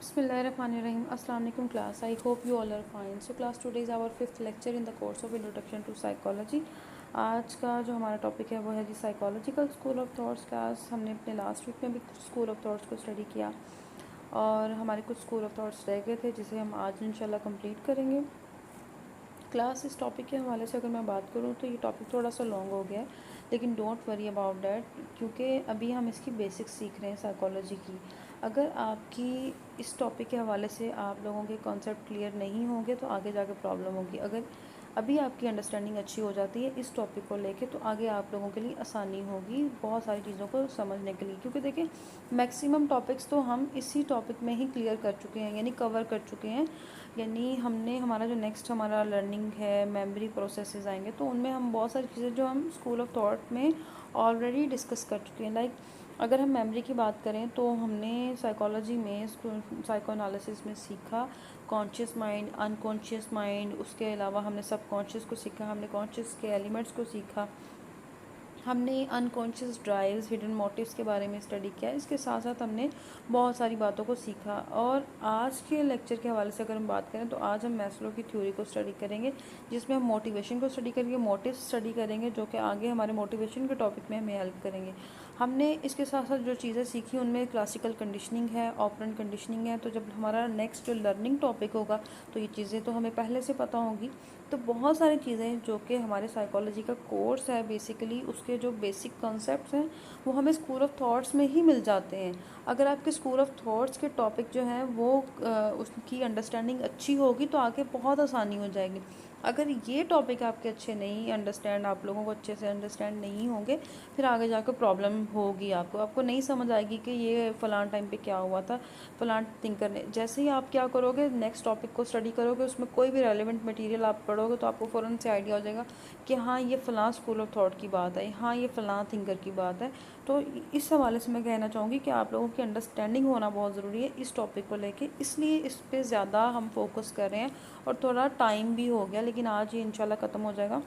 Bismillahirrahmanirrahim. Assalamu alaikum class. I hope you all are fine. So class, today is our fifth lecture in the course of Introduction to Psychology. आज का जो हमारा topic है वो है जी psychological school of thoughts. Class हमने अपने लास्ट वीक में भी कुछ स्कूल ऑफ थॉट्स को स्टडी किया और हमारे कुछ स्कूल ऑफ थॉट्स रह गए थे जिसे हम आज इंशाल्लाह कंप्लीट करेंगे। क्लास इस टॉपिक के हवाले से अगर मैं बात करूँ तो ये टॉपिक थोड़ा सा लॉन्ग हो गया है, लेकिन डोंट वरी अबाउट डैट, क्योंकि अभी हम इसकी बेसिक्स सीख रहे हैं साइकोलॉजी की। अगर आपकी इस टॉपिक के हवाले से आप लोगों के कॉन्सेप्ट क्लियर नहीं होंगे तो आगे जाके प्रॉब्लम होगी। अगर अभी आपकी अंडरस्टैंडिंग अच्छी हो जाती है इस टॉपिक को लेके तो आगे आप लोगों के लिए आसानी होगी बहुत सारी चीज़ों को समझने के लिए, क्योंकि देखिए मैक्सिमम टॉपिक्स तो हम इसी टॉपिक में ही क्लियर कर चुके हैं, यानी कवर कर चुके हैं। यानी हमने हमारा जो नेक्स्ट हमारा लर्निंग है, मेमोरी प्रोसेसेस आएंगे तो उनमें हम बहुत सारी चीज़ें जो हम स्कूल ऑफ थॉट में ऑलरेडी डिस्कस कर चुके हैं। लाइक अगर हम मेमोरी की बात करें तो हमने साइकोलॉजी में साइको एनालिसिस में सीखा कॉन्शियस माइंड, अनकॉन्शियस माइंड, उसके अलावा हमने सब कॉन्शियस को सीखा, हमने कॉन्शियस के एलिमेंट्स को सीखा, हमने अनकॉन्शियस ड्राइव्स, हिडन मोटिव्स के बारे में स्टडी किया। इसके साथ साथ हमने बहुत सारी बातों को सीखा। और आज के लेक्चर के हवाले से अगर हम बात करें तो आज हम मैस्लो की थ्योरी को स्टडी करेंगे, जिसमें हम मोटिवेशन को स्टडी करेंगे, मोटिव स्टडी करेंगे, जो कि आगे हमारे मोटिवेशन के टॉपिक में हमें हेल्प करेंगे। हमने इसके साथ साथ जो चीज़ें सीखी उनमें क्लासिकल कंडीशनिंग है, ऑपरेंट कंडीशनिंग है। तो जब हमारा नेक्स्ट जो लर्निंग टॉपिक होगा तो ये चीज़ें तो हमें पहले से पता होगी। तो बहुत सारी चीज़ें जो कि हमारे साइकोलॉजी का कोर्स है बेसिकली उसके जो बेसिक कॉन्सेप्ट्स हैं वो हमें स्कूल ऑफ थॉट्स में ही मिल जाते हैं। अगर आपके स्कूल ऑफ थॉट्स के टॉपिक जो हैं वो उसकी अंडरस्टैंडिंग अच्छी होगी तो आगे बहुत आसानी हो जाएगी। अगर ये टॉपिक आपके अच्छे नहीं अंडरस्टैंड, आप लोगों को अच्छे से अंडरस्टैंड नहीं होंगे, फिर आगे जाकर प्रॉब्लम होगी। आपको नहीं समझ आएगी कि ये फ़लान टाइम पे क्या हुआ था, फ़लान थिंकर ने। जैसे ही आप क्या करोगे, नेक्स्ट टॉपिक को स्टडी करोगे, उसमें कोई भी रेलिवेंट मटेरियल आप पढ़ोगे तो आपको फ़ौरन से आइडिया हो जाएगा कि हाँ ये फ़लाँ स्कूल ऑफ थॉट की बात है, हाँ ये फ़लाँ थिंकर की बात है। तो इस हवाले से मैं कहना चाहूँगी कि आप लोगों की अंडरस्टैंडिंग होना बहुत ज़रूरी है इस टॉपिक को लेके, इसलिए इस पर ज़्यादा हम फोकस कर रहे हैं। और थोड़ा टाइम भी हो गया, लेकिन आज ये इंशाल्लाह ख़त्म हो जाएगा।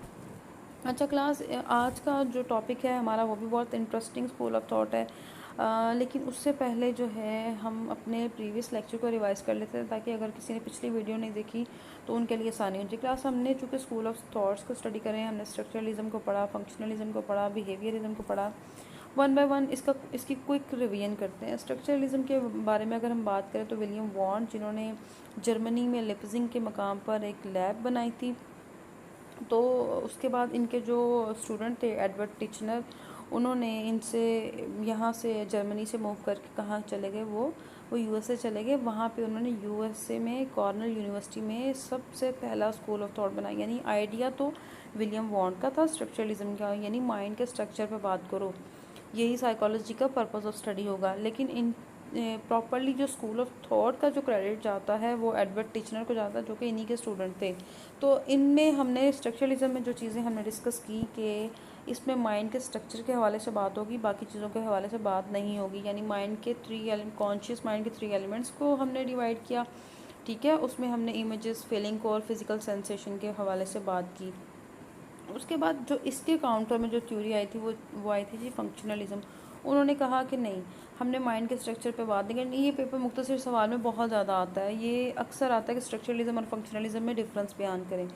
अच्छा क्लास, आज का जो टॉपिक है हमारा वो भी बहुत इंटरेस्टिंग स्कूल ऑफ थॉट है। लेकिन उससे पहले जो है हम अपने प्रीवियस लेक्चर को रिवाइज़ कर लेते हैं, ताकि अगर किसी ने पिछली वीडियो नहीं देखी तो उनके लिए आसानी हो जाए। क्लास हमने चूँकि स्कूल ऑफ थॉट्स को स्टडी करें, हमने स्ट्रक्चरलिज्म को पढ़ा, फंक्शनलिज्म को पढ़ा, बिहेवियरिज्म को पढ़ा। वन बाय वन इसकी क्विक रिवीजन करते हैं। स्ट्रक्चरलिज्म के बारे में अगर हम बात करें तो विलियम वॉन्ट, जिन्होंने जर्मनी में लिप्जिंग के मकाम पर एक लैब बनाई थी, तो उसके बाद इनके जो स्टूडेंट थे एडवर्ड टिचनर, उन्होंने इनसे यहाँ से जर्मनी से मूव करके कहाँ चले गए, वो यूएसए चले गए। वहाँ पे उन्होंने यूएसए में कॉर्नेल यूनिवर्सिटी में सबसे पहला स्कूल ऑफ थॉट बनाया। यानी आइडिया तो विलियम वॉन्ट का था स्ट्रक्चरलिज्म का, यानी माइंड के स्ट्रक्चर पे बात करो, यही साइकोलॉजी का पर्पस ऑफ स्टडी होगा। लेकिन इन प्रॉपरली जो स्कूल ऑफ थॉट का जो क्रेडिट जाता है वो एडवर्ड टिचनर को जाता है, जो कि इन्हीं के स्टूडेंट थे। तो इनमें हमने स्ट्रक्चरलिज्म में जो चीज़ें हमने डिस्कस की कि इसमें माइंड के स्ट्रक्चर के हवाले से बात होगी, बाकी चीज़ों के हवाले से बात नहीं होगी। यानी माइंड के कॉन्शियस माइंड के 3 एलिमेंट्स को हमने डिवाइड किया, ठीक है। उसमें हमने इमेजेस, फीलिंग को और फिजिकल सेंसेशन के हवाले से बात की। उसके बाद जो इसके काउंटर में जो थ्योरी आई थी वो आई थी जी फंक्शनलिज्म। उन्होंने कहा कि नहीं, हमने माइंड के स्ट्रक्चर पे बात नहीं करनी। ये पेपर मुख्तसर सवाल में बहुत ज़्यादा आता है, ये अक्सर आता है कि स्ट्रक्चरलिज्म और फंक्शनलिज्म में डिफरेंस बयान करें।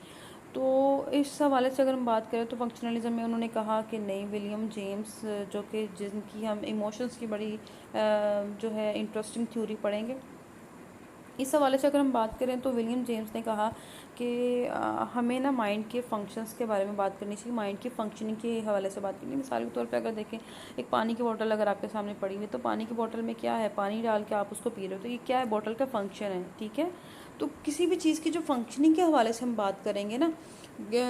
तो इस हवाले से अगर हम बात करें तो फंक्शनलिज्म में उन्होंने कहा कि नहीं, विलियम जेम्स, जो कि जिनकी हम इमोशंस की बड़ी जो है इंटरेस्टिंग थ्योरी पढ़ेंगे, इस हवाले से अगर हम बात करें तो विलियम जेम्स ने कहा कि हमें ना माइंड के फंक्शंस के बारे में बात करनी चाहिए, माइंड की फंक्शनिंग के हवाले से बात करनी। मिसाल के तौर पे अगर देखें, एक पानी की बोतल अगर आपके सामने पड़ी हुई है तो पानी की बोतल में क्या है, पानी डाल के आप उसको पी रहे हो, तो ये क्या है, बोतल का फंक्शन है, ठीक है। तो किसी भी चीज़ की जो फंक्शनिंग के हवाले से हम बात करेंगे ना,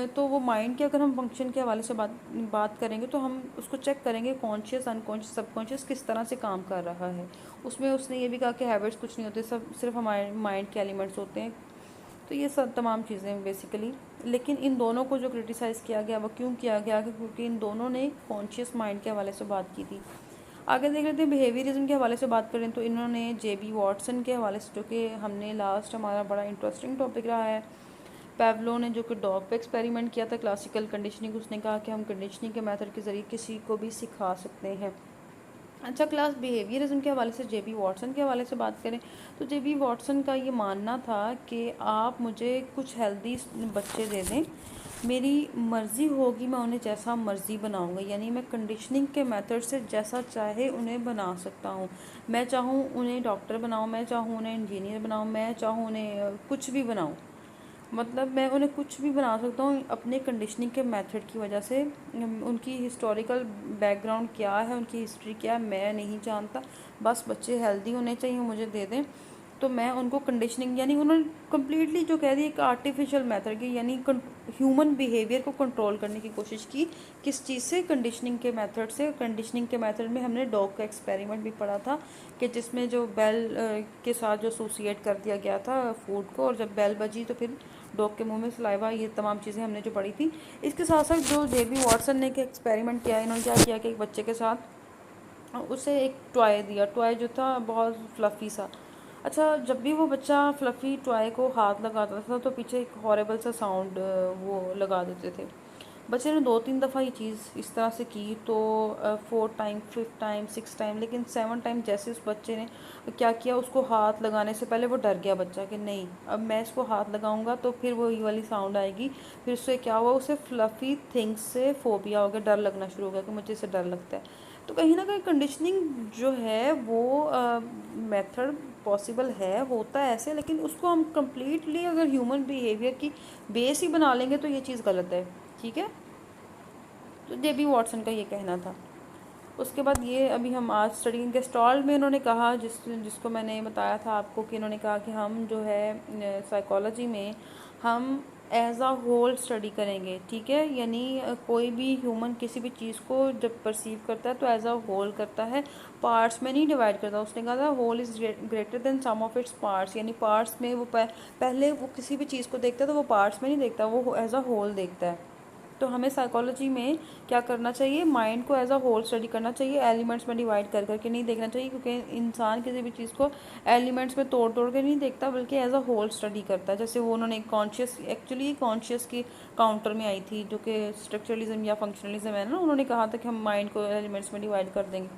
तो वो माइंड के अगर हम फंक्शन के हवाले से बात करेंगे तो हम उसको चेक करेंगे कॉन्शियस, अनकॉन्शियस, सबकॉन्शियस किस तरह से काम कर रहा है। उसमें उसने ये भी कहा कि हैबिट्स कुछ नहीं होते, सब सिर्फ हमारे माइंड के एलिमेंट्स होते हैं। तो ये सब तमाम चीज़ें बेसिकली, लेकिन इन दोनों को जो क्रिटिसाइज़ किया गया वो क्यों किया गया, क्योंकि इन दोनों ने कॉन्शियस माइंड के हवाले से बात की थी। आगे देख लेते हैं बिहेवियरिज्म के हवाले से बात करें तो इन्होंने जेबी वॉटसन के हवाले से, जो कि हमने लास्ट हमारा बड़ा इंटरेस्टिंग टॉपिक रहा है, पेवलो ने जो कि डॉग पे एक्सपेरिमेंट किया था क्लासिकल कंडीशनिंग, उसने कहा कि हम कंडीशनिंग के मेथड के ज़रिए किसी को भी सिखा सकते हैं। अच्छा, क्लास बिहेवियरिज्म के हवाले से जेबी वॉटसन के हवाले से बात करें तो जेबी वॉटसन का ये मानना था कि आप मुझे कुछ हेल्दी बच्चे दे दें, मेरी मर्ज़ी होगी, मैं उन्हें जैसा मर्ज़ी बनाऊंगा, यानी मैं कंडीशनिंग के मेथड से जैसा चाहे उन्हें बना सकता हूँ। मैं चाहूँ उन्हें डॉक्टर बनाऊँ, मैं चाहूँ उन्हें इंजीनियर बनाऊँ, मैं चाहूँ उन्हें कुछ भी बनाऊँ, मतलब मैं उन्हें कुछ भी बना सकता हूँ अपने कंडीशनिंग के मेथड की वजह से। उनकी हिस्टोरिकल बैकग्राउंड क्या है, उनकी हिस्ट्री क्या है, मैं नहीं जानता, बस बच्चे हेल्दी होने चाहिए, मुझे दे दें तो मैं उनको कंडीशनिंग, यानी उन्होंने कम्प्लीटली जो कह दी एक आर्टिफिशियल मेथड की, यानी ह्यूमन बिहेवियर को कंट्रोल करने की कोशिश की। किस चीज़ से? कंडीशनिंग के मेथड से। कंडीशनिंग के मेथड में हमने डॉग का एक्सपेरिमेंट भी पढ़ा था कि जिसमें जो बेल के साथ जो एसोसिएट कर दिया गया था फूड को, और जब बेल बजी तो फिर डॉग के मुंह में सलाइवा, ये तमाम चीज़ें हमने जो पढ़ी थी। इसके साथ साथ जो जेबी वॉटसन ने एक एक्सपेरिमेंट किया, इन्होंने क्या किया कि एक बच्चे के साथ उसे एक टॉय दिया, टॉय जो था बहुत फ्लफ़ी सा। अच्छा, जब भी वो बच्चा फ्लफ़ी टॉय को हाथ लगाता था तो पीछे एक हॉरेबल सा साउंड वो लगा देते थे। बच्चे ने 2-3 दफ़ा ये चीज़ इस तरह से की तो 4 टाइम, 5 टाइम, 6 टाइम, लेकिन 7 टाइम जैसे उस बच्चे ने क्या किया, उसको हाथ लगाने से पहले वो डर गया बच्चा कि नहीं, अब मैं इसको हाथ लगाऊंगा तो फिर वो ये वाली साउंड आएगी। फिर उससे क्या हुआ, उसे फ्लफ़ी थिंग्स से फोबिया हो गया, डर लगना शुरू हो गया कि मुझे इससे डर लगता है। तो कहीं ना कहीं कंडीशनिंग जो है वो मेथड पॉसिबल है, होता है ऐसे, लेकिन उसको हम कम्प्लीटली अगर ह्यूमन बिहेवियर की बेस ही बना लेंगे तो ये चीज़ गलत है। ठीक है, तो जेबी वॉटसन का ये कहना था। उसके बाद ये अभी हम आज स्टडी के स्टॉल में इन्होंने कहा, जिसको मैंने बताया था आपको कि इन्होंने कहा कि हम जो है साइकोलॉजी में हम एज अ होल स्टडी करेंगे। ठीक है, यानी कोई भी ह्यूमन किसी भी चीज़ को जब परसीव करता है तो एज अ होल करता है, पार्ट्स में नहीं डिवाइड करता। उसने कहा था whole is greater than sum of its parts, यानी पार्ट्स में वो पहले वो किसी भी चीज़ को देखता है तो वो पार्ट्स में नहीं देखता, वो एज अ होल देखता है। तो हमें साइकोलॉजी में क्या करना चाहिए, माइंड को एज अ होल स्टडी करना चाहिए, एलिमेंट्स में डिवाइड कर करके नहीं देखना चाहिए, क्योंकि इंसान किसी भी चीज़ को एलिमेंट्स में तोड़ तोड़ के नहीं देखता बल्कि एज अ होल स्टडी करता है। जैसे वो उन्होंने कॉन्शियस, एक्चुअली कॉन्शियस की काउंटर में आई थी जो कि स्ट्रक्चरलिज्म या फंक्शनलिज्म है ना, उन्होंने कहा था कि हम माइंड को एलिमेंट्स में डिवाइड कर देंगे।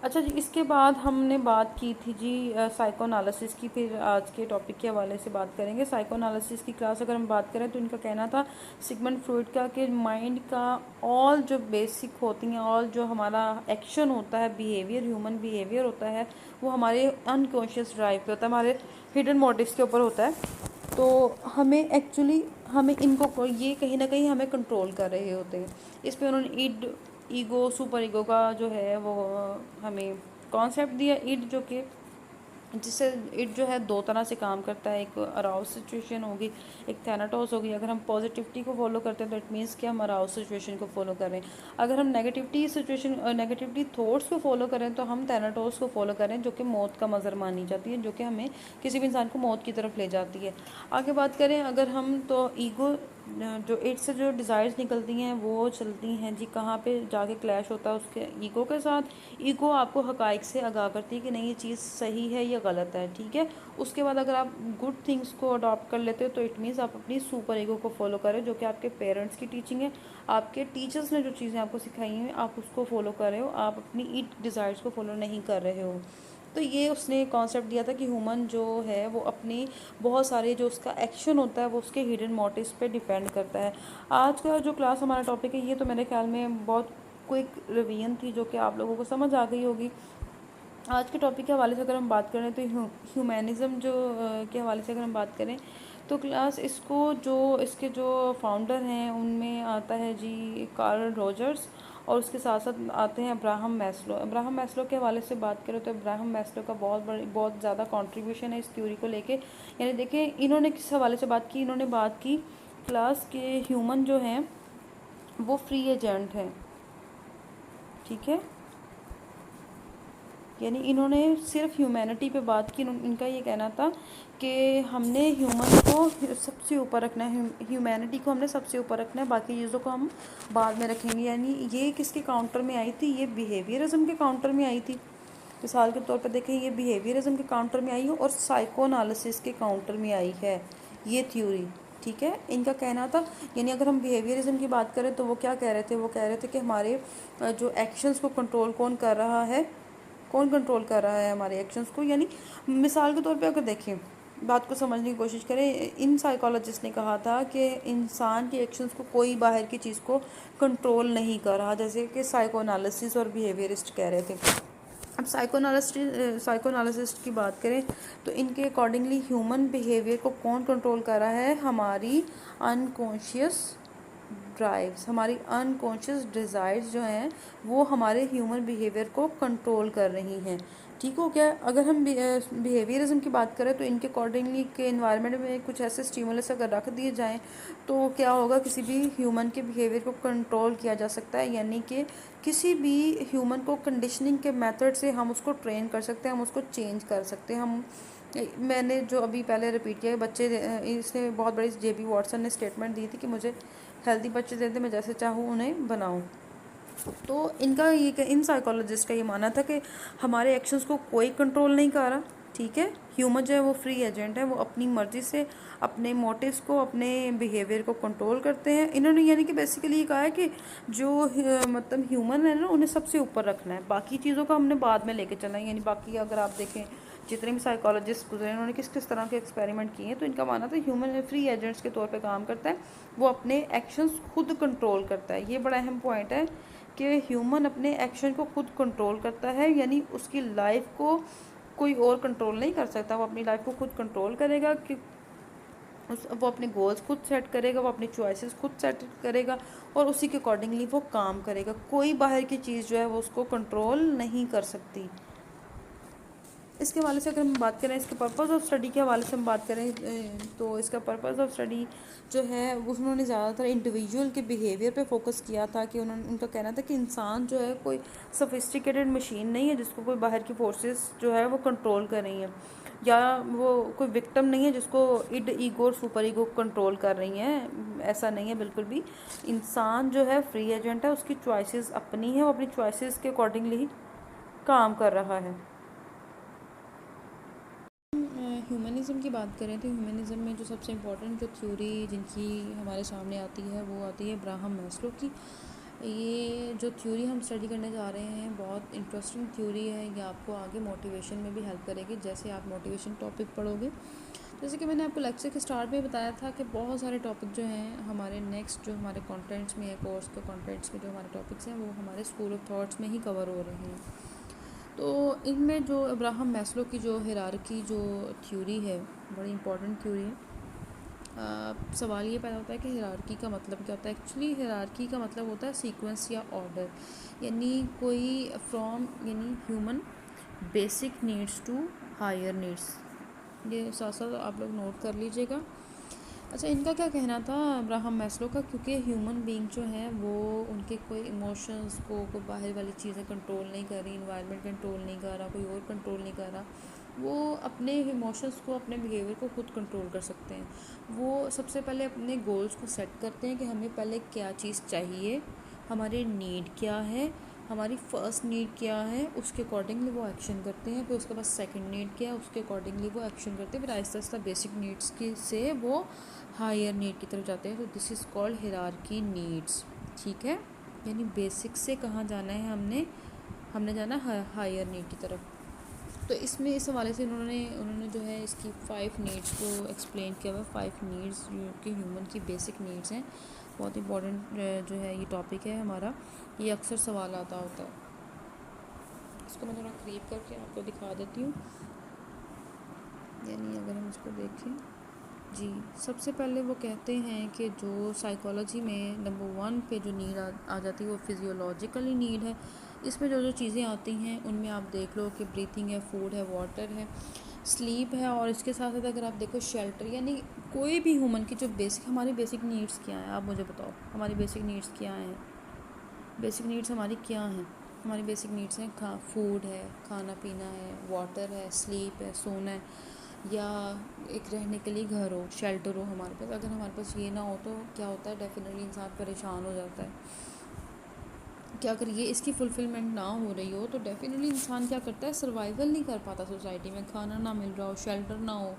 अच्छा जी, इसके बाद हमने बात की थी जी साइकोएनालिसिस की। फिर आज के टॉपिक के हवाले से बात करेंगे साइकोएनालिसिस की क्लास। अगर हम बात करें तो इनका कहना था सिगमंड फ्रॉइड का कि माइंड का ऑल जो बेसिक होती हैं, ऑल जो हमारा एक्शन होता है, बिहेवियर, ह्यूमन बिहेवियर होता है, वो हमारे अनकॉन्शियस ड्राइव पे होता है, हमारे हिडन मोटिव्स के ऊपर होता है। तो हमें एक्चुअली हमें इनको ये कहीं ना कहीं हमें कंट्रोल कर रहे होते हैं। इस पर उन्होंने ईगो, सुपर ईगो का जो है वो हमें कॉन्सेप्ट दिया। ईड जो कि जिससे इट जो है दो तरह से काम करता है, एक अराउज सिचुएशन होगी, एक थैनाटोस होगी। अगर हम पॉजिटिविटी को फॉलो करते हैं तो इट मीन्स कि हम अराउज सिचुएशन को फॉलो कर रहे हैं। अगर हम नेगेटिविटी थॉट्स को फॉलो करें तो हम थैनाटोस को फॉलो करें, जो कि मौत का मज़र मानी जाती है, जो कि हमें किसी भी इंसान को मौत की तरफ ले जाती है। आगे बात करें अगर हम, तो ईगो जो इट से जो डिज़ायर्स निकलती हैं वो चलती हैं जी कहाँ पे जाके क्लैश होता है उसके ईगो के साथ। ईगो आपको हकाइक से आगाह करती है कि नहीं ये चीज़ सही है या गलत है। ठीक है, उसके बाद अगर आप गुड थिंग्स को अडॉप्ट कर लेते हो तो इट मीन्स आप अपनी सुपर ईगो को फॉलो करें, जो कि आपके पेरेंट्स की टीचिंग है, आपके टीचर्स ने जो चीज़ें आपको सिखाई हैं आप उसको फॉलो कर रहे हो, आप अपनी ईट डिज़ायर्स को फॉलो नहीं कर रहे हो। तो ये उसने कॉन्सेप्ट दिया था कि ह्यूमन जो है वो अपनी बहुत सारे जो उसका एक्शन होता है वो उसके हिडन मोटिव्स पे डिपेंड करता है। आज का जो क्लास हमारा टॉपिक है ये तो मेरे ख्याल में बहुत क्विक रिवीजन थी जो कि आप लोगों को समझ आ गई होगी। आज के टॉपिक के हवाले से अगर हम बात करें तो ह्यूमैनिज़्म जो के हवाले से अगर हम बात करें तो क्लास इसको जो इसके जो फाउंडर हैं उनमें आता है जी कार्ल रॉजर्स, और उसके साथ साथ आते हैं अब्राहम मैस्लो। अब्राहम मैस्लो के हवाले से बात करें तो अब्राहम मैस्लो का बहुत ज़्यादा कंट्रीब्यूशन है इस थ्योरी को लेके। यानी देखिए इन्होंने किस हवाले से बात की, इन्होंने बात की क्लास के ह्यूमन जो हैं वो फ्री एजेंट हैं। ठीक है, यानी इन्होंने सिर्फ ह्यूमैनिटी पे बात की। इनका ये कहना था कि हमने ह्यूमन को सबसे ऊपर रखना है, ह्यूमैनिटी को हमने सबसे ऊपर रखना है, बाकी चीज़ों को हम बाद में रखेंगे। यानी ये किसके काउंटर में आई थी, ये बिहेवियरिज्म के काउंटर में आई थी। मिसाल के तौर पर देखें ये बिहेवियरिज्म के काउंटर में आई है और साइकोएनालिसिस के काउंटर में आई है ये थ्योरी। ठीक है। इनका कहना था, यानी अगर हम बिहेवियरिज्म की बात करें तो वो क्या कह रहे थे, वो कह रहे थे कि हमारे जो एक्शंस को कंट्रोल कौन कर रहा है, कौन कंट्रोल कर रहा है हमारे एक्शंस को। यानी मिसाल के तौर पे अगर देखें, बात को समझने की कोशिश करें, इन साइकोलॉजिस्ट ने कहा था कि इंसान के एक्शंस को कोई बाहर की चीज़ को कंट्रोल नहीं कर रहा, जैसे कि साइकोएनालिसिस और बिहेवियरिस्ट कह रहे थे। अब साइकोएनालिसिस्ट की बात करें तो इनके अकॉर्डिंगली ह्यूमन बिहेवियर को कौन कंट्रोल कर रहा है, हमारी अनकॉन्शियस ड्राइव्स, हमारी अनकॉन्शियस डिज़ायर्स जो हैं वो हमारे ह्यूमन बिहेवियर को कंट्रोल कर रही हैं। ठीक हो गया। अगर हम बिहेवियरिज्म की बात करें तो इनके अकॉर्डिंगली के इन्वायरमेंट में कुछ ऐसे स्टिमुलस अगर रख दिए जाएं तो क्या होगा, किसी भी ह्यूमन के बिहेवियर को कंट्रोल किया जा सकता है। यानी कि किसी भी ह्यूमन को कंडीशनिंग के मेथड से हम उसको ट्रेन कर सकते हैं, हम उसको चेंज कर सकते हैं। हम मैंने जो अभी पहले रिपीट किया, बच्चे इसने बहुत बड़ी JB वॉटसन ने स्टेटमेंट दी थी कि मुझे हेल्दी बच्चे देते, मैं जैसे चाहूँ उन्हें बनाऊँ। तो इनका ये, इन साइकोलॉजिस्ट का ये मानना था कि हमारे एक्शंस को कोई कंट्रोल नहीं कर रहा। ठीक है, ह्यूमन जो है वो फ्री एजेंट है, वो अपनी मर्ज़ी से अपने मोटिव्स को, अपने बिहेवियर को कंट्रोल करते हैं। इन्होंने यानी कि बेसिकली ये कहा है कि जो मतलब ह्यूमन है ना, उन्हें सबसे ऊपर रखना है, बाकी चीज़ों का हमने बाद में लेके चलना है। यानी बाकी अगर आप देखें जितने भी साइकोलॉजिस्ट गुजरे उन्होंने किस किस तरह के एक्सपेरिमेंट किए हैं, तो इनका मानना था ह्यूमन फ्री एजेंट्स के तौर पे काम करता है, वो अपने एक्शंस खुद कंट्रोल करता है। ये बड़ा अहम पॉइंट है कि ह्यूमन अपने एक्शन को खुद कंट्रोल करता है, यानी उसकी लाइफ को कोई और कंट्रोल नहीं कर सकता। वो अपनी लाइफ को खुद कंट्रोल करेगा कि वो अपने गोल्स खुद सेट करेगा, वो अपनी चॉइसेस खुद सेट करेगा और उसी के अकॉर्डिंगली वो काम करेगा। कोई बाहर की चीज़ जो है वो उसको कंट्रोल नहीं कर सकती। इसके हवाले से अगर हम बात करें, इसके पर्पज़ ऑफ स्टडी के हवाले से हम बात करें तो इसका पर्पज़ ऑफ स्टडी जो है उन्होंने ज़्यादातर इंडिविजुअल के बिहेवियर पे फोकस किया था। कि उनका कहना था कि इंसान जो है कोई सोफिस्टिकेटेड मशीन नहीं है जिसको कोई बाहर की फोर्सेस जो है वो कंट्रोल कर रही हैं, या वो कोई विक्टिम नहीं है जिसको ईगो और सुपर ईगो कंट्रोल कर रही हैं। ऐसा नहीं है बिल्कुल भी। इंसान जो है फ्री एजेंट है, उसकी चॉइसेस अपनी है, वो अपनी चॉइसेस के अकॉर्डिंगली काम कर रहा है। ह्यूमनिज़म की बात करें तो ह्यूमनिज़म में जो सबसे इम्पोर्टेंट जो थ्योरी जिनकी हमारे सामने आती है वो आती है अब्राहम मैस्लो की। ये जो थ्योरी हम स्टडी करने जा रहे हैं बहुत इंटरेस्टिंग थ्योरी है। ये आपको आगे मोटिवेशन में भी हेल्प करेगी जैसे आप मोटिवेशन टॉपिक पढ़ोगे। जैसे कि मैंने आपको लेक्चर के स्टार्ट में बताया था कि बहुत सारे टॉपिक जो हैं हमारे नेक्स्ट जो हमारे कंटेंट्स में है, कोर्स के कंटेंट्स में जो हमारे टॉपिक्स हैं वो हमारे स्कूल ऑफ थॉट्स में ही कवर हो रहे हैं। तो इनमें जो अब्राहम मैस्लो की जो हिरार्की जो थ्योरी है बड़ी इंपॉर्टेंट थ्योरी है। सवाल ये पैदा होता है कि हिरार्की का मतलब क्या होता है। एक्चुअली हिरार्की का मतलब होता है सीक्वेंस या ऑर्डर, यानी कोई फ्रॉम यानी human basic needs to higher needs. ये साथ साथ आप लोग नोट कर लीजिएगा। अच्छा, इनका क्या कहना था अब्राहम मैस्लो का, क्योंकि ह्यूमन बीइंग जो हैं वो उनके कोई इमोशंस को कोई बाहर वाली चीज़ें कंट्रोल नहीं कर रही, इन्वायरमेंट कंट्रोल नहीं कर रहा, कोई और कंट्रोल नहीं कर रहा, वो अपने इमोशंस को, अपने बिहेवियर को खुद कंट्रोल कर सकते हैं। वो सबसे पहले अपने गोल्स को सेट करते हैं कि हमें पहले क्या चीज़ चाहिए, हमारे नीड क्या है, हमारी फ़र्स्ट नीड क्या है, उसके अकॉर्डिंगली वो एक्शन करते हैं। फिर उसके बाद सेकंड नीड क्या है, उसके अकॉर्डिंगली वो एक्शन करते हैं। फिर आहिस्ता आहिस्ता बेसिक नीड्स की से वो हायर नीड की तरफ जाते हैं। तो this is called hierarchy needs. ठीक है, यानी बेसिक से कहाँ जाना है, हमने जाना है हायर नीड की तरफ। तो इसमें इस हवाले से उन्होंने जो है इसकी 5 नीड्स को एक्सप्लेन किया हुआ है। 5 नीड्स जो कि ह्यूमन की बेसिक नीड्स हैं। बहुत इंपॉर्टेंट जो है ये टॉपिक है हमारा, ये अक्सर सवाल आता होता है। इसको मैं थोड़ा क्रीप करके आपको दिखा देती हूँ। यानी अगर हम इसको देखें जी, सबसे पहले वो कहते हैं कि जो साइकोलॉजी में नंबर 1 पे जो नीड आ जाती है वो फिजियोलॉजिकली नीड है। इसमें जो जो चीज़ें आती हैं उनमें आप देख लो कि ब्रीथिंग है, फूड है, वाटर है, स्लीप है, और इसके साथ साथ अगर आप देखो शेल्टर। यानी कोई भी ह्यूमन की जो हमारी बेसिक नीड्स क्या हैं, आप मुझे बताओ हमारी बेसिक नीड्स क्या हैं। बेसिक नीड्स हमारी क्या हैं? हमारी बेसिक नीड्स हैं फूड है, खाना पीना है, वाटर है, स्लीप है, सोना है, या एक रहने के लिए घर हो, शेल्टर हो हमारे पास। अगर हमारे पास ये ना हो तो क्या होता है, डेफिनेटली इंसान परेशान हो जाता है। क्या अगर ये इसकी फुलफिलमेंट ना हो रही हो तो डेफिनेटली इंसान क्या करता है, सर्वाइवल नहीं कर पाता सोसाइटी में। खाना ना मिल रहा हो, शेल्टर ना हो,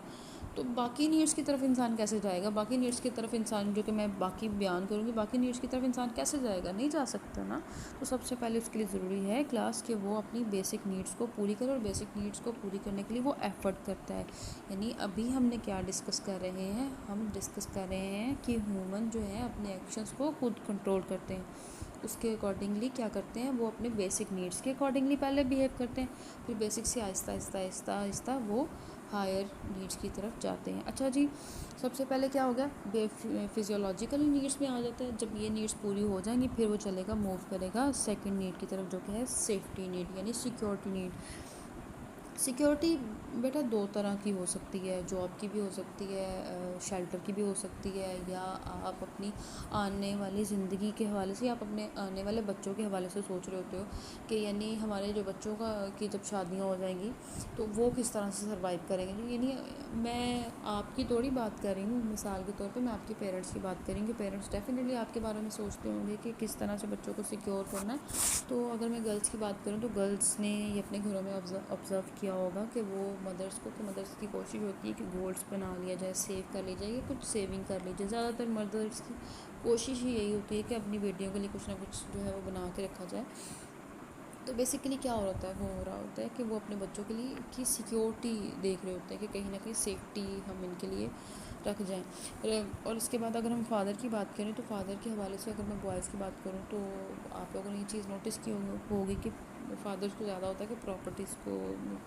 तो बाकी नीड्स की तरफ इंसान कैसे जाएगा? बाकी नीड्स की तरफ इंसान, जो कि मैं बाकी बयान करूँगी, बाकी नीड्स की तरफ इंसान कैसे जाएगा? नहीं जा सकता ना। तो सबसे पहले उसके लिए ज़रूरी है क्लास कि वो अपनी बेसिक नीड्स को पूरी करे, और बेसिक नीड्स को पूरी करने के लिए वो एफ़र्ट करता है। यानी अभी हमने क्या डिस्कस कर रहे हैं? हम डिस्कस कर रहे हैं कि ह्यूमन जो है अपने एक्शंस को खुद कंट्रोल करते हैं, उसके अकॉर्डिंगली क्या करते हैं, वो अपने बेसिक नीड्स के अकॉर्डिंगली पहले बिहेव करते हैं, फिर बेसिक से आहिस्ता आहिस्ता आहिस्ता आहिस्ता वो हायर नीड्स की तरफ जाते हैं। अच्छा जी, सबसे पहले क्या हो गया, फिजियोलॉजिकल नीड्स में आ जाते हैं। जब ये नीड्स पूरी हो जाएंगी फिर वो चलेगा, मूव करेगा सेकंड नीड की तरफ, जो कि है सेफ्टी नीड यानी सिक्योरिटी नीड। सिक्योरिटी बेटा दो तरह की हो सकती है, जॉब की भी हो सकती है, शेल्टर की भी हो सकती है, या आप अपनी आने वाली ज़िंदगी के हवाले से, आप अपने आने वाले बच्चों के हवाले से सोच रहे होते हो कि यानी हमारे जो बच्चों का की जब शादियां हो जाएंगी तो वो किस तरह से सर्वाइव करेंगे। यानी मैं आपकी थोड़ी बात कर रही हूँ, मिसाल के तौर पे मैं आपके पेरेंट्स की बात करेंगे। पेरेंट्स डेफिनेटली आपके बारे में सोचते होंगे कि किस तरह से बच्चों को सिक्योर करना है। तो अगर मैं गर्ल्स की बात करूँ तो गर्ल्स ने ये अपने घरों में ऑब्ज़र्व किया होगा कि वो मदर्स की कोशिश होती है कि गोल्ड्स बना लिया जाए, सेव कर ली जाए, या कुछ सेविंग कर ली जाए। ज़्यादातर मदर्स की कोशिश ही यही होती है कि अपनी बेटियों के लिए कुछ ना कुछ जो है वो बना के रखा जाए। तो बेसिकली क्या हो रहा होता है कि वो अपने बच्चों के लिए की सिक्योरिटी देख रहे होते हैं कि कहीं ना कहीं सेफ्टी हम इनके लिए रख जाएं। और इसके बाद अगर हम फादर की बात करें तो फादर के हवाले से अगर मैं बॉयज़ की बात करूं तो आप लोगों ने ये चीज़ नोटिस की होगी कि फादर्स को ज़्यादा होता है कि प्रॉपर्टीज़ को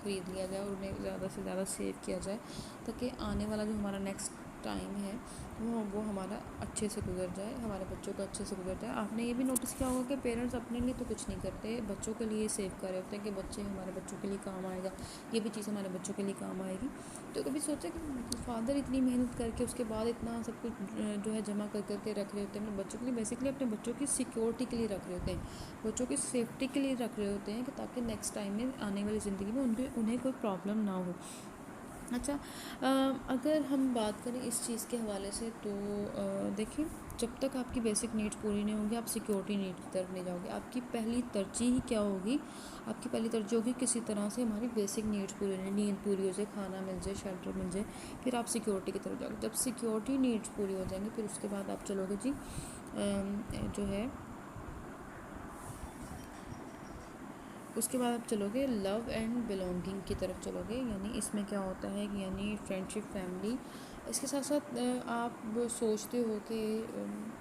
ख़रीद लिया जाए और उन्हें ज़्यादा से ज़्यादा सेव किया जाए, ताकि आने वाला जो हमारा नेक्स्ट टाइम है वो हमारा अच्छे से गुजर जाए, हमारे बच्चों का अच्छे से गुजर जाए। आपने ये भी नोटिस किया होगा कि पेरेंट्स अपने लिए तो कुछ नहीं करते, बच्चों के लिए सेव कर रहे होते हैं कि बच्चे हमारे बच्चों के लिए काम आएगा, ये भी चीज़ हमारे बच्चों के लिए काम आएगी। तो कभी सोचा कि फादर इतनी मेहनत करके उसके बाद इतना सब कुछ जो है जमा कर करके रख रहे होते हैं अपने बच्चों के लिए, बेसिकली अपने बच्चों की सिक्योरिटी के लिए रख रहे होते हैं, बच्चों की सेफ्टी के लिए रख रहे होते हैं, कि ताकि नेक्स्ट टाइम में आने वाली ज़िंदगी में उन्हें कोई प्रॉब्लम ना हो। अच्छा, अगर हम बात करें इस चीज़ के हवाले से तो देखिए, जब तक आपकी बेसिक नीड्स पूरी नहीं होंगी आप सिक्योरिटी नीड की तरफ नहीं जाओगे। आपकी पहली तरजीह ही क्या होगी? आपकी पहली तरजीह होगी किसी तरह से हमारी बेसिक नीड्स पूरी नहीं, नींद पूरी हो जाए, खाना मिल जाए, शेल्टर मिल जाए, फिर आप सिक्योरिटी की तरफ जाओगे। जब सिक्योरिटी नीड्स पूरी हो जाएंगी फिर उसके बाद आप चलोगे जी जो है उसके बाद आप चलोगे लव एंड बिलोंगिंग की तरफ चलोगे। यानी इसमें क्या होता है कि यानी फ्रेंडशिप, फैमिली, इसके साथ साथ आप सोचते हो कि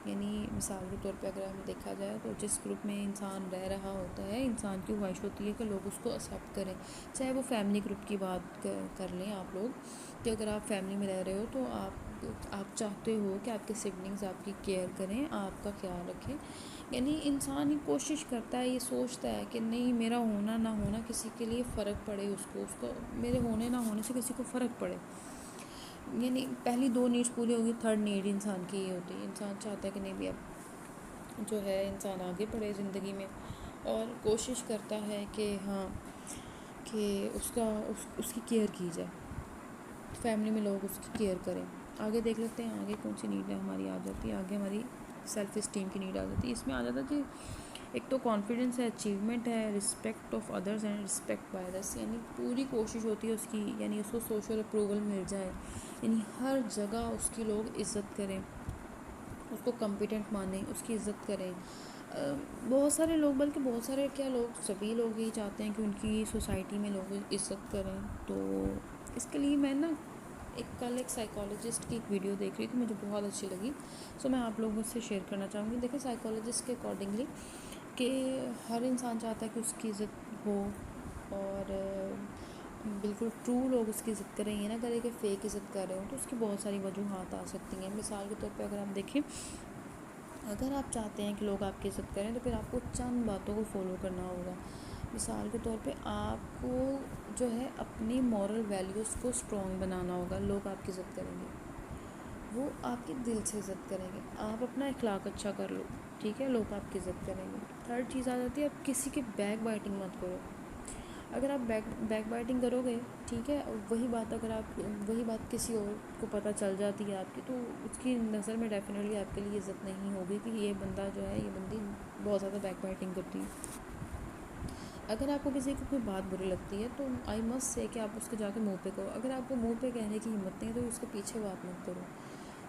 यानी मिसाल के तौर पे अगर हमें देखा जाए तो जिस ग्रुप में इंसान रह रहा होता है, इंसान की ख्वाहिश होती है कि लोग उसको एक्सेप्ट करें। चाहे वो फैमिली ग्रुप की बात कर लें आप लोग, कि अगर आप फैमिली में रह रहे हो तो आप चाहते हो कि आपके सिबलिंग्स आपकी केयर करें, आपका ख्याल रखें। यानी इंसान ही कोशिश करता है, ये सोचता है कि नहीं, मेरा होना ना होना किसी के लिए फ़र्क पड़े, उसको मेरे होने ना होने से किसी को फ़र्क पड़े। यानी पहली दो नीड्स पूरी होगी, थर्ड नीड इंसान की ये होती है, इंसान चाहता है कि नहीं भी अब जो है इंसान आगे बढ़े ज़िंदगी में, और कोशिश करता है कि हाँ कि उसकी केयर की जाए, फैमिली में लोग उसकी केयर करें। आगे देख लेते हैं आगे कौन सी नीड है हमारी आ जाती है। आगे हमारी सेल्फ इस्टीम की नीड आ जाती है। इसमें आ जाता है कि एक तो कॉन्फिडेंस है, अचीवमेंट है, respect of others and respect by others. यानी पूरी कोशिश होती है उसकी, यानी उसको सोशल अप्रूवल मिल जाए, यानी हर जगह उसकी लोग इज़्ज़त करें, उसको कॉम्पिटेंट मानें, उसकी इज़्ज़त करें। बहुत सारे लोग, बल्कि बहुत सारे क्या लोग, सभी लोग यही चाहते हैं कि उनकी सोसाइटी में लोग इज़्ज़त करें। तो इसके लिए मैं ना कल एक साइकोलॉजिस्ट की एक वीडियो देख रही थी, मुझे बहुत अच्छी लगी, सो मैं आप लोगों से शेयर करना चाहूँगी। देखिए, साइकोलॉजिस्ट के अकॉर्डिंगली कि हर इंसान चाहता है कि उसकी इज़्ज़त हो, और बिल्कुल ट्रू लोग उसकी इज़्ज़त करें, ये ना करें कि फ़ेक इज़्ज़त कर रहे हो। तो उसकी बहुत सारी वजूहात आ सकती हैं। मिसाल के तौर पे अगर आप देखें, अगर आप चाहते हैं कि लोग आपकी इज़्ज़त करें तो फिर आपको चंद बातों को फॉलो करना होगा। मिसाल के तौर पे आपको जो है अपनी मॉरल वैल्यूज़ को स्ट्रॉन्ग बनाना होगा। लोग आपकी इज़्ज़त करेंगे, वो आपके दिल से इज़्ज़त करेंगे। आप अपना इखलाक अच्छा कर लो, ठीक है, लोग आपकी इज़्ज़त करेंगे। थर्ड चीज़ आ जाती है, आप किसी के बैक बाइटिंग मत करो। अगर आप बैक बाइटिंग करोगे, ठीक है, और वही बात किसी और को पता चल जाती है आपकी, तो उसकी नज़र में डेफिनेटली आपके लिए इज़्ज़त नहीं होगी कि ये बंदा जो है, ये बंदी बहुत ज़्यादा बैक बाइटिंग करती है। अगर आपको किसी की कोई बात बुरी लगती है तो आई मस्ट से कि आप उसके जाके मुंह पे कहो। अगर आपको मुंह पे कहने की हिम्मत नहीं है तो उसके पीछे बात मत करो।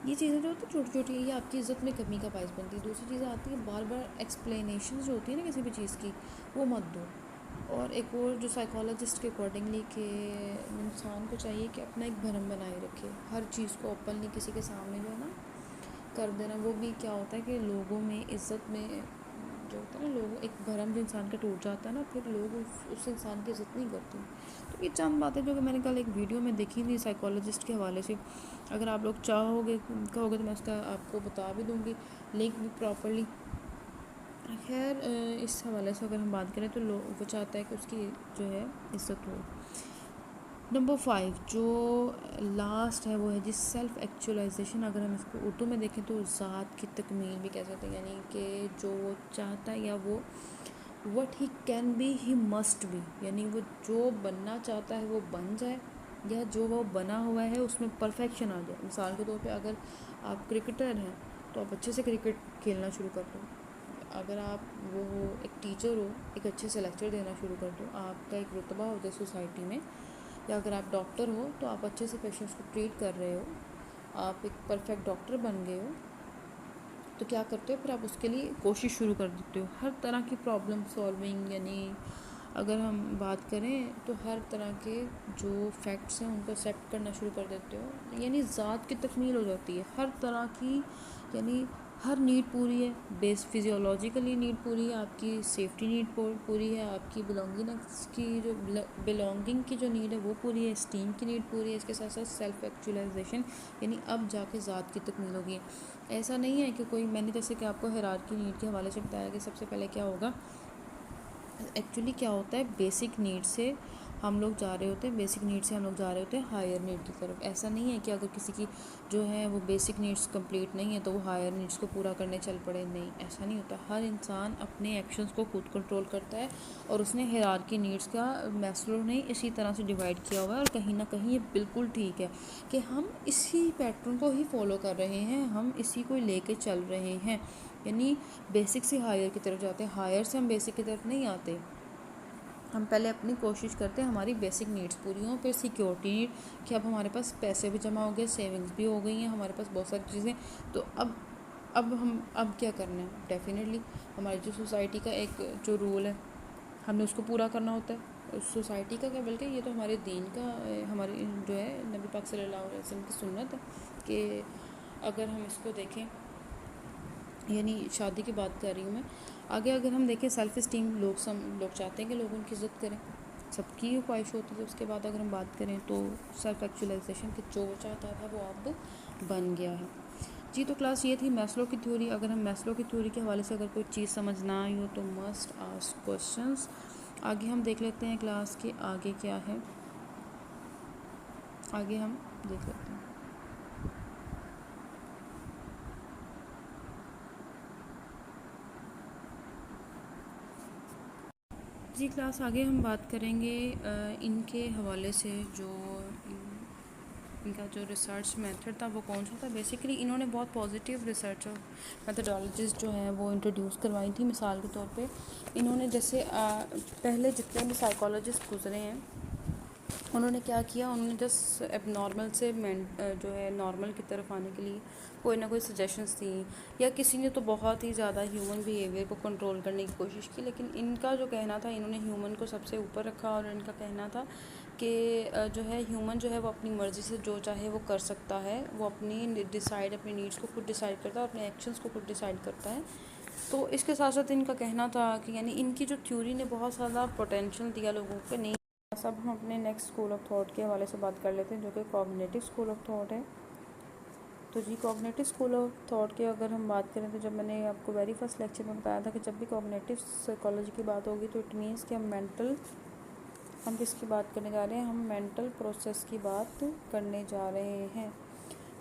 ये चीज़ें जो होती है छोटी छोटी, ये आपकी इज़्ज़त में कमी का बायस बनती है। दूसरी चीज़ आती है बार बार एक्सप्लेनेशन जो होती है ना किसी भी चीज़ की, वो मत दो। और एक और जो साइकोलॉजिस्ट के अकॉर्डिंगली कि इंसान को चाहिए कि अपना एक भरम बनाए रखे, हर चीज़ को ओपनली किसी के सामने जो है ना कर देना। वो भी क्या होता है कि लोगों में इज़्ज़त में जो होता है ना, लोग एक भरम जो इंसान का टूट जाता है ना, फिर लोग उस इंसान की इज़्ज़त नहीं करते। तो ये चंद बातें जो कि मैंने कल एक वीडियो में देखी थी साइकोलॉजिस्ट के हवाले से, अगर आप लोग चाहोगे कहोगे तो मैं उसका आपको बता भी दूँगी लिंक भी प्रॉपरली। खैर इस हवाले से अगर हम बात करें तो वो चाहता है कि उसकी जो है इज़्ज़त हो। नंबर 5 जो लास्ट है वो है जी सेल्फ़ एक्चुअलाइजेशन। अगर हम इसको उर्दू में देखें तो ज़ात की तकमील भी कह सकते हैं, यानी कि जो वो चाहता है या वो what he can be he must be, यानी वो जो बनना चाहता है वो बन जाए, या जो वो बना हुआ है उसमें परफेक्शन आ जाए। मिसाल के तौर पे अगर आप क्रिकेटर हैं तो आप अच्छे से क्रिकेट खेलना शुरू कर दो। अगर आप वो एक टीचर हो, एक अच्छे से लेक्चर देना शुरू कर दो, आपका एक रुतबा हो जाए सोसाइटी में। या अगर आप डॉक्टर हो तो आप अच्छे से पेशेंट्स को ट्रीट कर रहे हो, आप एक परफेक्ट डॉक्टर बन गए हो, तो क्या करते हो फिर आप उसके लिए कोशिश शुरू कर देते हो। हर तरह की प्रॉब्लम सॉल्विंग, यानी अगर हम बात करें तो हर तरह के जो फैक्ट्स हैं उनको एक्सेप्ट करना शुरू कर देते हो, यानी ज़ात की तकमील हो जाती है हर तरह की। यानी हर नीड पूरी है, बेस फिजियोलॉजिकली नीड पूरी है, आपकी सेफ्टी नीड पूरी है, आपकी बिलोंगिंग्स की जो बिलोंगिंग की जो नीड है वो पूरी है, स्टीम की नीड पूरी है। इसके साथ साथ सेल्फ एक्चुअलाइजेशन, यानी अब जाके ज़ात की तकमील होगी। ऐसा नहीं है कि कोई, मैंने जैसे कि आपको हायरार्की नीड के हवाले से बताया कि सबसे पहले क्या होगा, एक्चुअली क्या होता है बेसिक नीड से हम लोग जा रहे होते हैं, बेसिक नीड से हम लोग जा रहे होते हैं हायर नीड की तरफ। ऐसा नहीं है कि अगर किसी की जो है वो बेसिक नीड्स कंप्लीट नहीं है तो वो हायर नीड्स को पूरा करने चल पड़े, नहीं ऐसा नहीं होता। हर इंसान अपने एक्शंस को खुद कंट्रोल करता है और उसने हायरार्की नीड्स का मैस्लो ने इसी तरह से डिवाइड किया हुआ है। और कहीं ना कहीं ये बिल्कुल ठीक है कि हम इसी पैटर्न को ही फॉलो कर रहे हैं, हम इसी को लेके चल रहे हैं, यानी बेसिक से हायर की तरफ जाते हैं, हायर से हम बेसिक की तरफ नहीं आते। हम पहले अपनी कोशिश करते हैं हमारी बेसिक नीड्स पूरी हों, फिर सिक्योरिटी नीड कि अब हमारे पास पैसे भी जमा हो गए, सेविंग्स भी हो गई हैं, हमारे पास बहुत सारी चीज़ें। तो अब क्या करना है, डेफिनेटली हमारी जो सोसाइटी का एक जो रूल है हमने उसको पूरा करना होता है। सोसाइटी का क्या, बल्कि ये तो हमारे दीन का, हमारी जो है नबी पाक सल्लल्लाहु अलैहि वसल्लम की सुन्नत है कि अगर हम इसको देखें, यानी शादी की बात कर रही हूँ मैं। आगे अगर हम देखें सेल्फ़ इस्टीम, लोग चाहते हैं कि लोग उनकी इज़्ज़त करें, सबकी ख्वाहिश होती है। उसके बाद अगर हम बात करें तो सेल्फ़ एक्चुअलाइजेशन कि जो वो चाहता था वो अब बन गया है। जी तो क्लास ये थी मैस्लो की थ्योरी। अगर हम मैस्लो की थ्योरी के हवाले से अगर कोई चीज़ समझ ना आई हो तो मस्ट आस्क क्वेश्चंस। आगे हम देख लेते हैं क्लास के आगे क्या है, आगे हम देख लेते हैं। जी क्लास आगे हम बात करेंगे इनके हवाले से, जो इनका जो रिसर्च मेथड था वो कौन सा था। बेसिकली इन्होंने बहुत पॉजिटिव रिसर्च और मेथडोलॉजीज़ जो हैं वो इंट्रोड्यूस करवाई थी। मिसाल के तौर पे इन्होंने जैसे पहले जितने भी साइकोलॉजिस्ट गुजरे हैं उन्होंने क्या किया, उन्होंने जस्ट एबनॉर्मल से जो है नॉर्मल की तरफ आने के लिए कोई ना कोई सजेशंस दी, या किसी ने तो बहुत ही ज़्यादा ह्यूमन बिहेवियर को कंट्रोल करने की कोशिश की। लेकिन इनका जो कहना था, इन्होंने ह्यूमन को सबसे ऊपर रखा और इनका कहना था कि जो है ह्यूमन जो है वो अपनी मर्ज़ी से जो चाहे वो कर सकता है, वो अपनी नीड्स को खुद डिसाइड करता है, अपने एक्शंस को खुद डिसाइड करता है। तो इसके साथ साथ इनका कहना था कि यानी इनकी जो थ्योरी ने बहुत ज़्यादा पोटेंशियल दिया लोगों को। नहीं, अब हम अपने नेक्स्ट स्कूल ऑफ थॉट के हवाले से बात कर लेते हैं जो कि कॉग्निटिव स्कूल ऑफ थॉट है। तो जी कॉग्निटिव स्कूल ऑफ थॉट की अगर हम बात करें तो जब मैंने आपको वेरी फर्स्ट लेक्चर में बताया था कि जब भी कॉग्निटिव साइकोलॉजी की बात होगी तो इट मीन्स कि हम किसकी बात करने जा रहे हैं, हम मेंटल प्रोसेस की बात करने जा रहे हैं।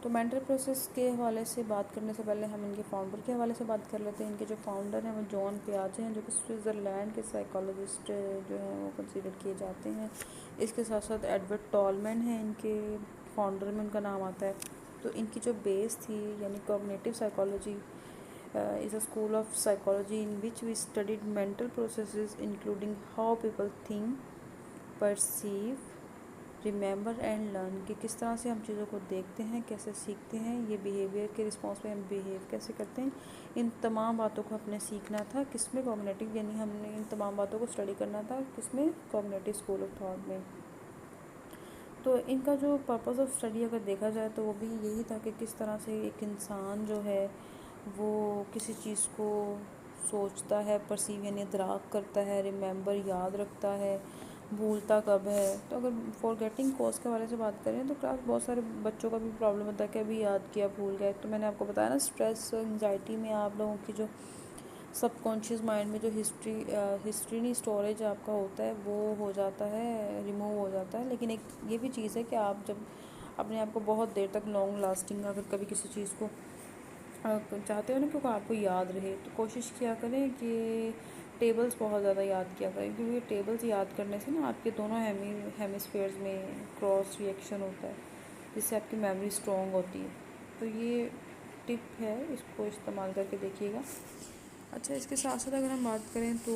तो मेंटल प्रोसेस के हवाले से बात करने से पहले हम इनके फाउंडर के हवाले से बात कर लेते हैं। इनके जो फाउंडर हैं वो जॉन पियाजे हैं, जो कि स्विट्ज़रलैंड के साइकोलॉजिस्ट जो हैं वो कंसीडर किए जाते हैं। इसके साथ साथ एडवर्ड टॉलमैन हैं इनके फाउंडर में उनका नाम आता है। तो इनकी जो बेस थी यानी cognitive psychology is a school of psychology in which we studied mental processes including how people think, perceive, remember and learn, कि किस तरह से हम चीज़ों को देखते हैं, कैसे सीखते हैं, ये बिहेवियर के रिस्पॉन्स में हम बिहेव कैसे करते हैं, इन तमाम बातों को हमने सीखना था किसमें, कॉग्निटिव, यानी हमने इन तमाम बातों को स्टडी करना था किसमें, कॉग्निटिव स्कूल ऑफ थॉट में। तो इनका जो पर्पस ऑफ स्टडी अगर देखा जाए तो वो भी यही था कि किस तरह से एक इंसान जो है वो किसी चीज़ को सोचता है, परसीव यानी इदराक करता है, रिमेंबर याद रखता है, भूलता कब है। तो अगर फॉरगेटिंग कॉज के बारे से बात करें तो क्लास बहुत सारे बच्चों का भी प्रॉब्लम होता है कि अभी याद किया भूल गए। तो मैंने आपको बताया ना, स्ट्रेस एंजाइटी में आप लोगों की जो सबकॉन्शियस माइंड में जो हिस्ट्री नहीं स्टोरेज आपका होता है वो हो जाता है, रिमूव हो जाता है। लेकिन एक ये भी चीज़ है कि आप जब अपने आप को बहुत देर तक लॉन्ग लास्टिंग अगर कभी किसी चीज़ को चाहते हो ना क्योंकि आपको याद रहे, तो कोशिश किया करें कि टेबल्स बहुत ज़्यादा याद किया करें, क्योंकि टेबल्स याद करने से ना आपके दोनों हेमिस्फेयर्स में क्रॉस रिएक्शन होता है जिससे आपकी मेमोरी स्ट्रॉन्ग होती है। तो ये टिप है, इसको इस्तेमाल करके देखिएगा। अच्छा, इसके साथ साथ अगर हम बात करें तो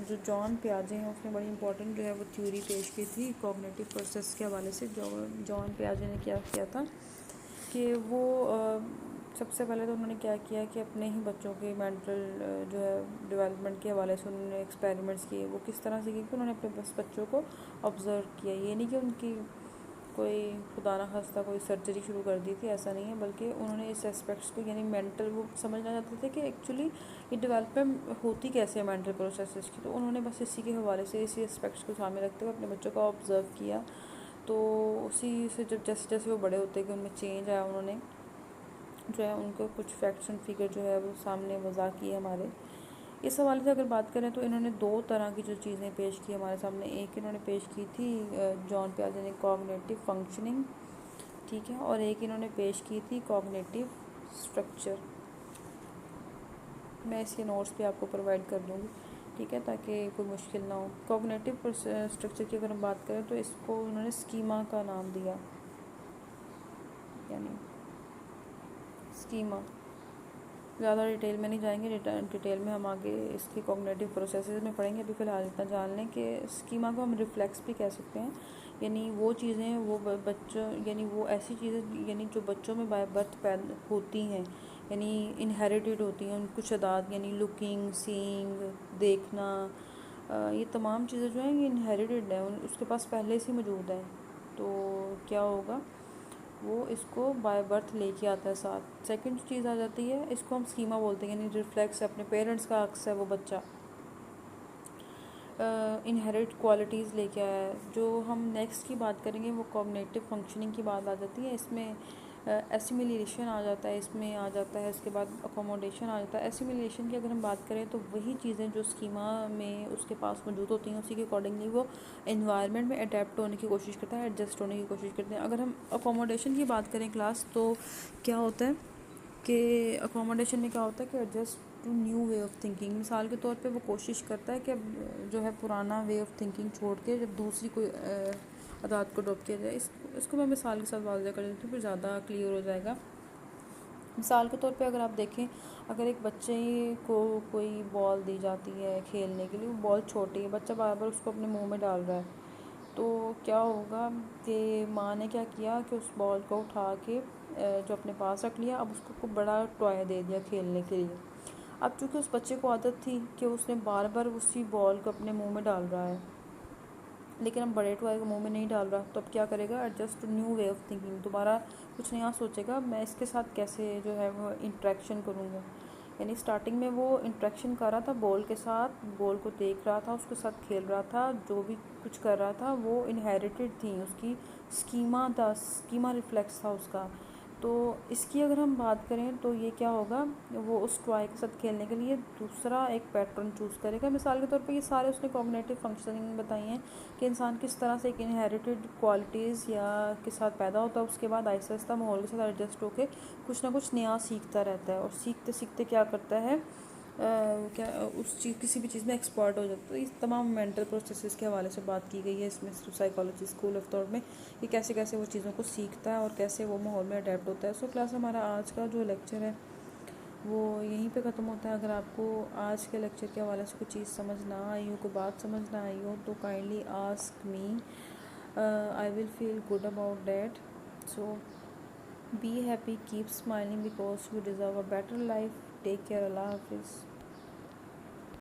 जो जॉन पियाजे हैं उसने बड़ी इंपॉर्टेंट जो है वो थ्योरी पेश की थी कॉग्निटिव प्रोसेस के हवाले से। जॉन पियाजे ने क्या किया था कि वो सबसे पहले तो उन्होंने क्या किया कि अपने ही बच्चों के मेंटल जो है डेवलपमेंट के हवाले से उन्होंने एक्सपेरिमेंट्स किए। वो किस तरह से किए कि उन्होंने अपने बच्चों को ऑब्ज़र्व किया। ये नहीं कि उनकी कोई खुदा ना खास्ता कोई सर्जरी शुरू कर दी थी, ऐसा नहीं है, बल्कि उन्होंने इस एस्पेक्ट्स को यानी मेंटल वो समझना चाहते थे कि एक्चुअली ये डेवलपमेंट होती कैसे है मेंटल प्रोसेसेस की। तो उन्होंने बस इसी के हवाले से इसी एस्पेक्ट्स को सामने रखते हुए अपने बच्चों को ऑब्ज़र्व किया। तो उसी से जब जैसे जैसे वो बड़े होते गए उनमें चेंज आया, उन्होंने जो है उनको कुछ फैक्ट्स एंड फिगर जो है वो सामने वज़ा किए हमारे। इस हवाले से अगर बात करें तो इन्होंने दो तरह की जो चीज़ें पेश की हमारे सामने। एक इन्होंने पेश की थी जॉन पियाजे ने कॉग्निटिव फंक्शनिंग, ठीक है, और एक इन्होंने पेश की थी कॉग्निटिव स्ट्रक्चर। मैं इसके नोट्स भी आपको प्रोवाइड कर दूँगी, ठीक है, ताकि कोई मुश्किल ना हो। कॉग्निटिव स्ट्रक्चर की अगर हम बात करें तो इसको उन्होंने स्कीमा का नाम दिया, यानी स्कीमा। ज़्यादा डिटेल में नहीं जाएंगे, डिटेल में हम आगे इसकी कॉग्निटिव प्रोसेसेस में पढ़ेंगे। अभी फ़िलहाल इतना जान लें कि स्कीमा को हम रिफ्लेक्स भी कह सकते हैं, यानी वो चीज़ें वो बच्चों यानी वो ऐसी चीज़ें यानी जो बच्चों में बाय बर्थ पैदा होती हैं, यानी इनहेरिटेड होती हैं। कुछ अदात यानी लुकिंग, सीइंग, देखना, ये तमाम चीज़ें जो हैं ये इनहेरिटेड हैं, उसके पास पहले से मौजूद हैं। तो क्या होगा, वो इसको बाय बर्थ लेके आता है साथ। सेकंड चीज़ आ जाती है, इसको हम स्कीमा बोलते हैं, यानी रिफ्लेक्स अपने पेरेंट्स का अक्स है वो बच्चा इनहेरिट क्वालिटीज़ लेके आया है। जो हम नेक्स्ट की बात करेंगे वो कॉग्निटिव फंक्शनिंग की बात आ जाती है। इसमें एसिमिलेशन आ जाता है, इसमें आ जाता है, इसके बाद अकोमोडेशन आ जाता है। एसिमिलेशन की अगर हम बात करें तो वही चीज़ें जो स्कीमा में उसके पास मौजूद होती हैं उसी के अकॉर्डिंगली वो एनवायरनमेंट में अडेप्ट होने की कोशिश करता है, एडजस्ट होने की कोशिश करते हैं। अगर हम अकोमोडेशन की बात करें क्लास, तो क्या होता है कि अकोमोडेशन में क्या होता है कि adjust to new way of thinking. मिसाल के तौर पे वो कोशिश करता है कि अब जो है पुराना वे ऑफ थिंकिंग छोड़ के जब दूसरी कोई अदात को अडॉप्ट किया जाए। इसको मैं मिसाल के साथ वाज़ह कर देती हूँ, फिर ज़्यादा क्लियर हो जाएगा। मिसाल के तौर पे अगर आप देखें, अगर एक बच्चे को कोई बॉल दी जाती है खेलने के लिए, वो बॉल छोटी है, बच्चा बार बार उसको अपने मुँह में डाल रहा है, तो क्या होगा कि माँ ने क्या किया कि उस बॉल को उठा के जो अपने पास रख लिया, अब उसको बड़ा टॉय दे दिया खेलने के लिए। अब चूँकि उस बच्चे को आदत थी कि उसने बार बार उसी बॉल को अपने मुंह में डाल रहा है, लेकिन अब बड़े टॉय को मुंह में नहीं डाल रहा, तो अब क्या करेगा, adjust to new way of thinking, दोबारा कुछ नया सोचेगा, मैं इसके साथ कैसे जो है वो इंट्रैक्शन करूँगा। यानी स्टार्टिंग में वो इंट्रैक्शन कर रहा था बॉल के साथ, बॉल को देख रहा था, उसके साथ खेल रहा था, जो भी कुछ कर रहा था वो इनहेरिटेड थी, उसकी स्कीमा था, स्कीमा रिफ्लेक्स था उसका। तो इसकी अगर हम बात करें तो ये क्या होगा, वो उस टॉय के साथ खेलने के लिए दूसरा एक पैटर्न चूज़ करेगा। मिसाल के तौर पे ये सारे उसने कॉग्निटिव फंक्शनिंग बताई हैं कि इंसान किस तरह से एक इनहेरिटेड क्वालिटीज़ या के साथ पैदा होता है, उसके बाद आहिस्ता आहिस्ता माहौल के साथ एडजस्ट होकर कुछ ना कुछ नया सीखता रहता है, और सीखते सीखते क्या करता है, क्या उस चीज़ किसी भी चीज़ में एक्सपर्ट हो जाता है। तो इस तमाम मेंटल प्रोसेसेस के हवाले से बात की गई है इसमें साइकोलॉजी स्कूल ऑफ थॉट में, कि कैसे कैसे वो चीज़ों को सीखता है और कैसे वो माहौल में अडेप्ट होता है। सो क्लास हमारा आज का जो लेक्चर है वो यहीं पे ख़त्म होता है। अगर आपको आज के लेक्चर के हवाले से कुछ चीज़ समझ ना आई हो, कोई बात समझ ना आई हो, तो kindly ask me, I will feel good about that. So be happy, keep smiling because you deserve a better life. Take care, अल्लाह हाफिज़।